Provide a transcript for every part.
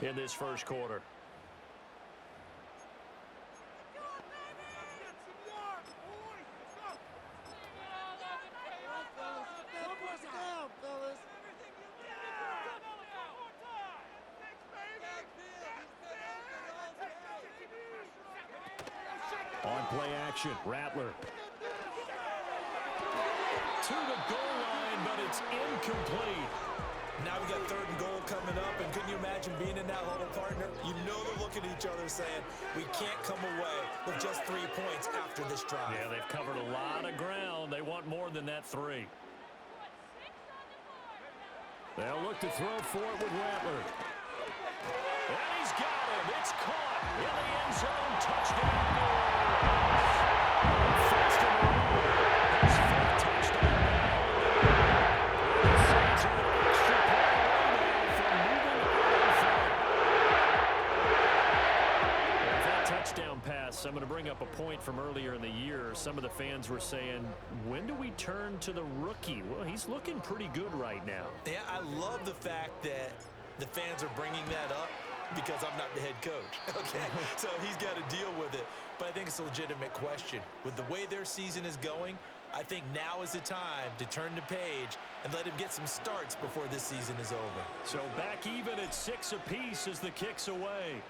in this first quarter. On play action, Rattler. To the goal line, but it's incomplete. Now we got 3rd and goal coming up, and can you imagine being in that huddle, partner? You know they're looking at each other saying, we can't come away with just 3 points after this drive. Yeah, they've covered a lot of ground. They want more than that 3. They'll look to throw for it with Rattler. And he's got him. It's caught in the end zone. Touchdown. First and goal. His 5th touchdown. The Saints are an extra point away from moving on front. With that touchdown pass, I'm going to bring up a point from earlier in the year. Some of the fans were saying, when do we turn to the rookie? Well, he's looking pretty good right now. Yeah, I love the fact that the fans are bringing that up because I'm not the head coach, okay? So he's got to deal with it. But I think it's a legitimate question. With the way their season is going, I think now is the time to turn the page and let him get some starts before this season is over. So back even at 6 apiece as the kick's away.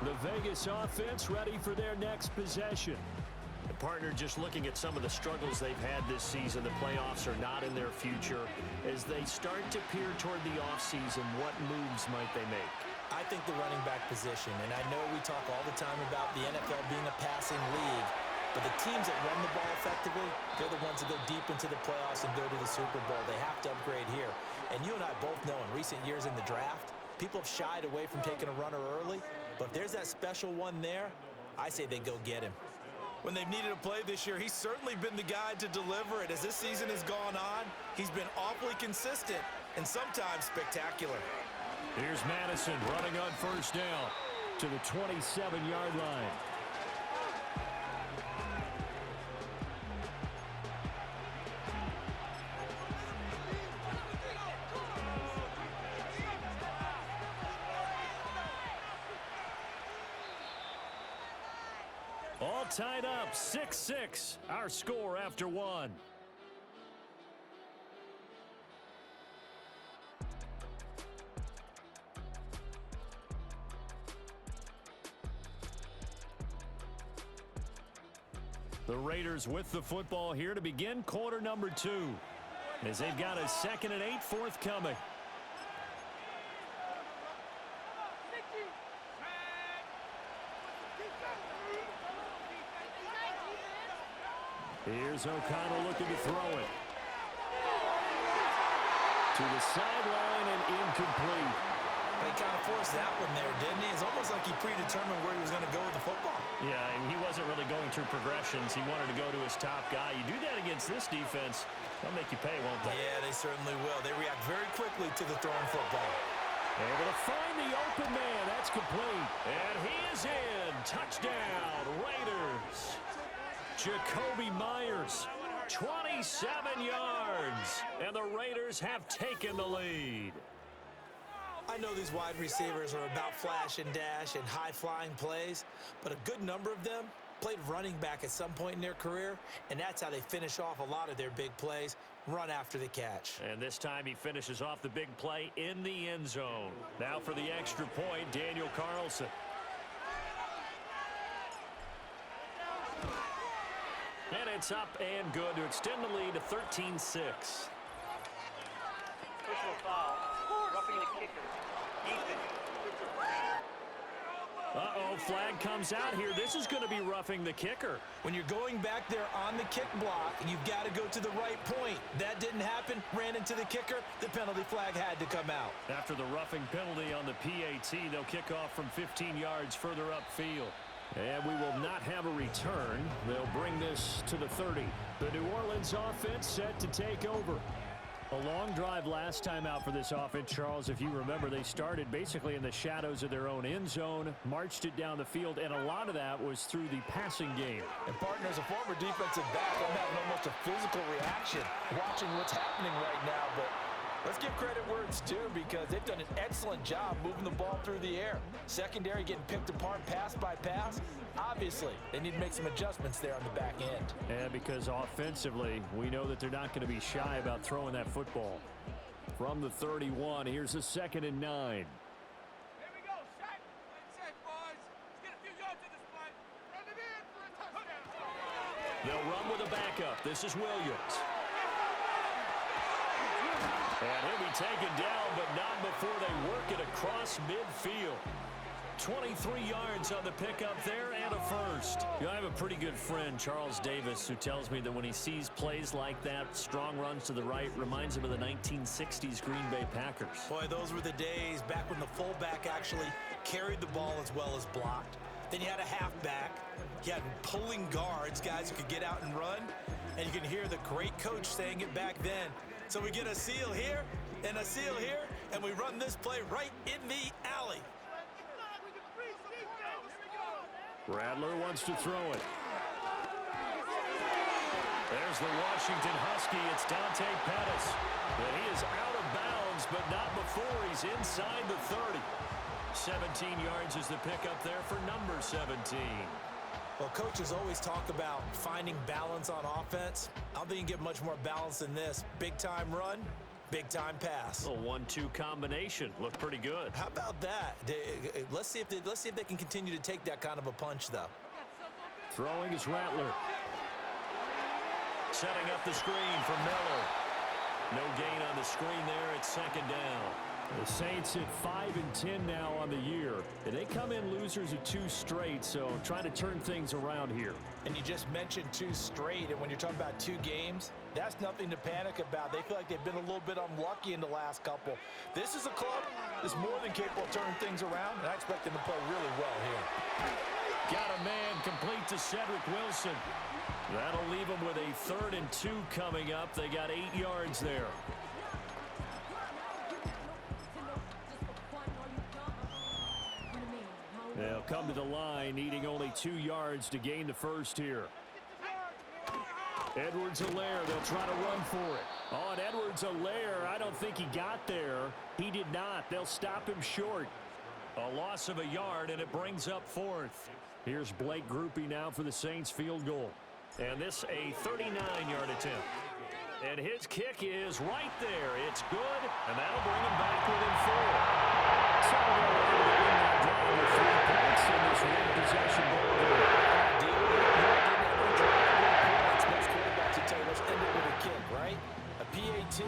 The Vegas offense ready for their next possession. The partner just looking at some of the struggles they've had this season. The playoffs are not in their future. As they start to peer toward the offseason, what moves might they make? I think the running back position, and I know we talk all the time about the NFL being a passing league, but the teams that run the ball effectively, they're the ones that go deep into the playoffs and go to the Super Bowl. They have to upgrade here. And you and I both know in recent years in the draft, people have shied away from taking a runner early, but if there's that special one there, I say they go get him. When they've needed a play this year, he's certainly been the guy to deliver it. As this season has gone on, he's been awfully consistent and sometimes spectacular. Here's Madison running on first down to the 27-yard line. All tied up, 6-6, our score after 1. The Raiders with the football here to begin quarter number 2, as they've got a 2nd and 8 forthcoming. Here's O'Connell looking to throw it. To the sideline and incomplete. He kind of forced that one there, didn't he? It's almost like he predetermined where he was going to go with the football. Yeah, and he wasn't really going through progressions. He wanted to go to his top guy. You do that against this defense, they'll make you pay, won't they? Yeah, they certainly will. They react very quickly to the throwing football. Able to find the open man. That's complete. And he is in. Touchdown, Raiders. Jacoby Myers, 27 yards, and the Raiders have taken the lead. I know these wide receivers are about flash and dash and high-flying plays, but a good number of them played running back at some point in their career, and that's how they finish off a lot of their big plays, run after the catch. And this time he finishes off the big play in the end zone. Now for the extra point, Daniel Carlson. And it's up and good to extend the lead to 13-6. Personal foul. Roughing the kicker. Uh-oh, flag comes out here. This is going to be roughing the kicker. When you're going back there on the kick block, you've got to go to the right point. That didn't happen. Ran into the kicker. The penalty flag had to come out. After the roughing penalty on the PAT, they'll kick off from 15 yards further upfield. And we will not have a return. They'll bring this to the 30. The New Orleans offense set to take over. A long drive last time out for this offense, Charles. If you remember, they started basically in the shadows of their own end zone, marched it down the field, and a lot of that was through the passing game. And, partner, as a former defensive back, I'm having almost a physical reaction watching what's happening right now. But let's give credit where it's due, because they've done an excellent job moving the ball through the air. Secondary getting picked apart pass by pass. Obviously, they need to make some adjustments there on the back end. And because offensively, we know that they're not going to be shy about throwing that football. From the 31, here's a 2nd and 9. Here we go, set. Set, boys. Let's get a few yards in this play. Run it in for a touchdown. They'll run with a backup. This is Williams. And he'll be taken down, but not before they work it across midfield. 23 yards on the pickup there and a first. You know, I have a pretty good friend, Charles Davis, who tells me that when he sees plays like that, strong runs to the right, reminds him of the 1960s Green Bay Packers. Boy, those were the days back when the fullback actually carried the ball as well as blocked. Then you had a halfback. You had pulling guards, guys who could get out and run. And you can hear the great coach saying it back then. So we get a seal here and a seal here, and we run this play right in the alley. Rattler wants to throw it. There's the Washington Husky. It's Dante Pettis. But he is out of bounds, but not before he's inside the 30. 17 yards is the pickup there for number 17. Well, coaches always talk about finding balance on offense. I don't think you can get much more balance than this. Big-time run, big-time pass. A 1-2 combination. Looked pretty good. How about that? Let's see if they can continue to take that kind of a punch, though. Throwing is Rattler. Setting up the screen for Miller. No gain on the screen there. It's 2nd down. The Saints at 5-10 now on the year. And they come in losers of 2 straight, so trying to turn things around here. And you just mentioned 2 straight, and when you're talking about 2 games, that's nothing to panic about. They feel like they've been a little bit unlucky in the last couple. This is a club that's more than capable of turning things around, and I expect them to play really well here. Got a man complete to Cedric Wilson. That'll leave them with a 3rd and 2 coming up. They got 8 yards there. They'll come to the line, needing only 2 yards to gain the first here. Edwards-Helaire, they'll try to run for it. Oh, and Edwards-Helaire, I don't think he got there. He did not. They'll stop him short. A loss of a yard, and it brings up 4th. Here's Blake Grupe now for the Saints field goal. And this a 39-yard attempt. And his kick is right there. It's good, and that'll bring him back within 4. So they're able to win that drive with 3 points in this one-possession ball game. Most quarterbacks will tell you, let's end it with a kick, right? A PAT,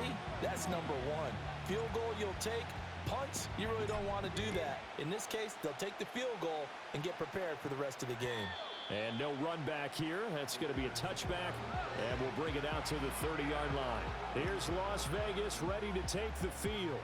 that's number 1. Field goal you'll take. Punts, you really don't want to do that. In this case, they'll take the field goal and get prepared for the rest of the game. And no run back here. That's going to be a touchback, and we'll bring it out to the 30-yard line. Here's Las Vegas ready to take the field.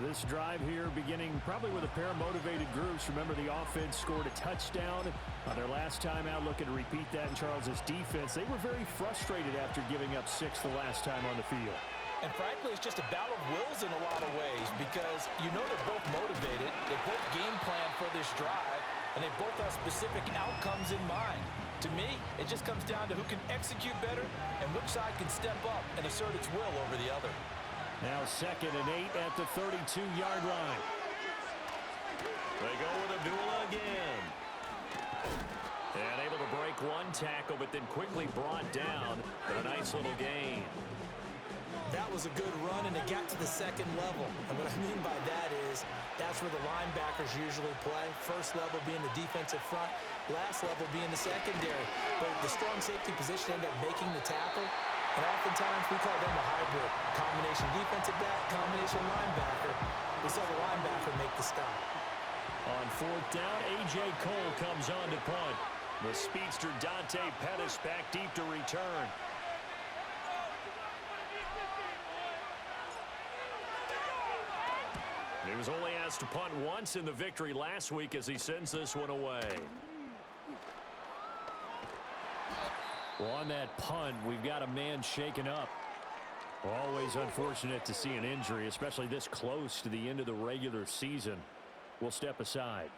This drive here beginning probably with a pair of motivated groups. Remember, the offense scored a touchdown on their last time out. Looking to repeat that in Charles's defense. They were very frustrated after giving up 6 the last time on the field. And frankly, it's just a battle of wills in a lot of ways, because you know they're both motivated. They both game plan for this drive, and they both have specific outcomes in mind. To me, it just comes down to who can execute better and which side can step up and assert its will over the other. Now 2nd and 8 at the 32-yard line. They go with Abdullah again. And able to break 1 tackle, but then quickly brought down. But a nice little gain. That was a good run, and it got to the 2nd level. And what I mean by that is that's where the linebackers usually play. First level being the defensive front, last level being the secondary. But the strong safety position ended up making the tackle. And oftentimes we call them a hybrid. Combination defensive back, combination linebacker. We saw the linebacker make the stop. On 4th down, A.J. Cole comes on to punt. The speedster Dante Pettis back deep to return. He was only asked to punt once in the victory last week as he sends this one away. Well, on that punt, we've got a man shaken up. Always unfortunate to see an injury, especially this close to the end of the regular season. We'll step aside.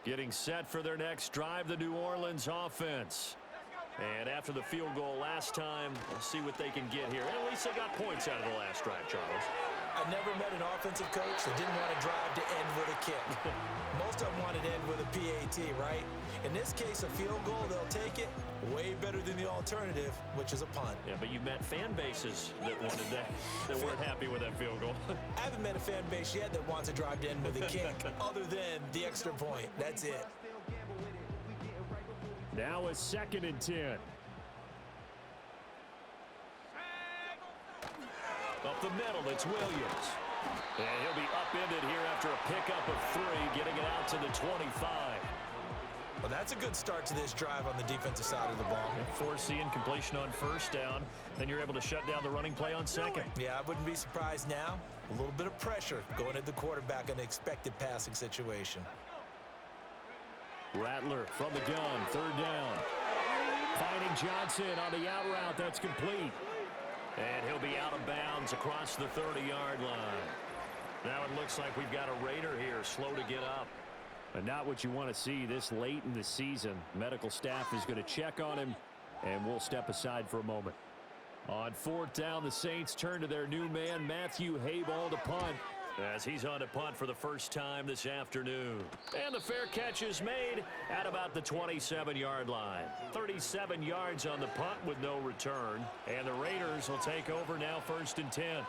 Getting set for their next drive, the New Orleans offense. And after the field goal last time, we'll see what they can get here. At least they got points out of the last drive, Charles. I never met an offensive coach that didn't want to drive to end with a kick. Most of them wanted to end with a PAT, right? In this case, a field goal, they'll take it. Way better than the alternative, which is a punt. Yeah, but you've met fan bases that wanted that weren't happy with that field goal. I haven't met a fan base yet that wants to drive to end with a kick, other than the extra point. That's it. Now a 2nd and 10. Up the middle, it's Williams. And he'll be upended here after a pickup of 3, getting it out to the 25. Well, that's a good start to this drive on the defensive side of the ball. Forcing completion on 1st down. Then you're able to shut down the running play on 2nd. Yeah, I wouldn't be surprised now. A little bit of pressure going at the quarterback in an expected passing situation. Rattler from the gun, 3rd down. Finding Johnson on the out route. That's complete. And he'll be out of bounds across the 30-yard line. Now it looks like we've got a Raider here, slow to get up. But not what you want to see this late in the season. Medical staff is going to check on him, and we'll step aside for a moment. On 4th down, the Saints turn to their new man, Matthew Hayball, to punt, as he's on to punt for the first time this afternoon. And the fair catch is made at about the 27-yard line. 37 yards on the punt with no return. And the Raiders will take over now, 1st and 10.